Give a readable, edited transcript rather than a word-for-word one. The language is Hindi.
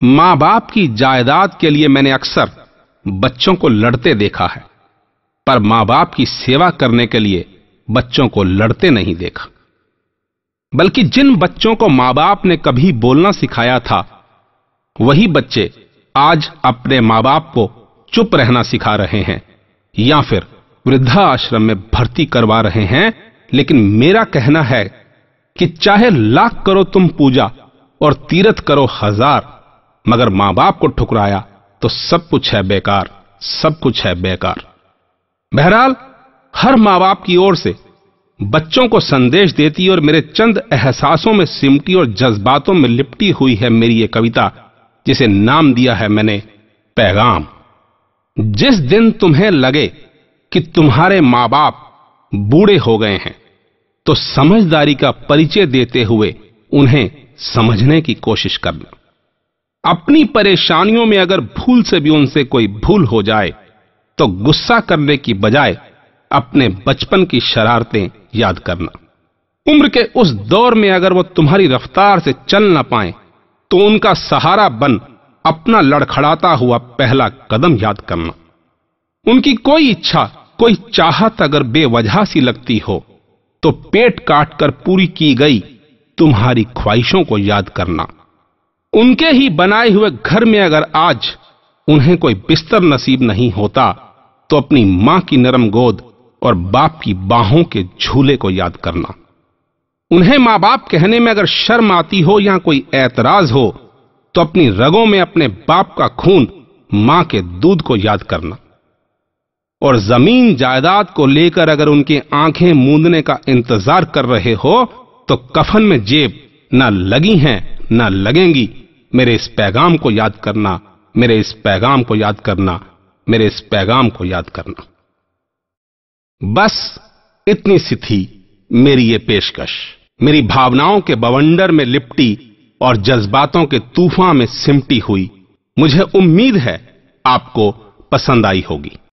मां बाप की जायदाद के लिए मैंने अक्सर बच्चों को लड़ते देखा है, पर मां बाप की सेवा करने के लिए बच्चों को लड़ते नहीं देखा। बल्कि जिन बच्चों को मां बाप ने कभी बोलना सिखाया था, वही बच्चे आज अपने मां बाप को चुप रहना सिखा रहे हैं या फिर वृद्धाश्रम में भर्ती करवा रहे हैं। लेकिन मेरा कहना है कि चाहे लाख करो तुम पूजा और तीर्थ करो हजार, मगर मां बाप को ठुकराया तो सब कुछ है बेकार, सब कुछ है बेकार। बहरहाल हर मां बाप की ओर से बच्चों को संदेश देती और मेरे चंद एहसासों में सिमटी और जज्बातों में लिपटी हुई है मेरी ये कविता, जिसे नाम दिया है मैंने पैगाम। जिस दिन तुम्हें लगे कि तुम्हारे मां बाप बूढ़े हो गए हैं, तो समझदारी का परिचय देते हुए उन्हें समझने की कोशिश करना। अपनी परेशानियों में अगर भूल से भी उनसे कोई भूल हो जाए, तो गुस्सा करने की बजाय अपने बचपन की शरारतें याद करना। उम्र के उस दौर में अगर वो तुम्हारी रफ्तार से चल ना पाए, तो उनका सहारा बन अपना लड़खड़ाता हुआ पहला कदम याद करना। उनकी कोई इच्छा, कोई चाहत अगर बेवजह सी लगती हो, तो पेट काट कर पूरी की गई तुम्हारी ख्वाहिशों को याद करना। उनके ही बनाए हुए घर में अगर आज उन्हें कोई बिस्तर नसीब नहीं होता, तो अपनी मां की नरम गोद और बाप की बाहों के झूले को याद करना। उन्हें मां बाप कहने में अगर शर्म आती हो या कोई ऐतराज हो, तो अपनी रगों में अपने बाप का खून, मां के दूध को याद करना। और जमीन जायदाद को लेकर अगर उनकी आंखें मूंदने का इंतजार कर रहे हो, तो कफन में जेब ना लगी हैं ना लगेंगी, मेरे इस पैगाम को याद करना, मेरे इस पैगाम को याद करना, मेरे इस पैगाम को याद करना। बस इतनी सी थी मेरी ये पेशकश, मेरी भावनाओं के बवंडर में लिपटी और जज्बातों के तूफान में सिमटी हुई। मुझे उम्मीद है आपको पसंद आई होगी।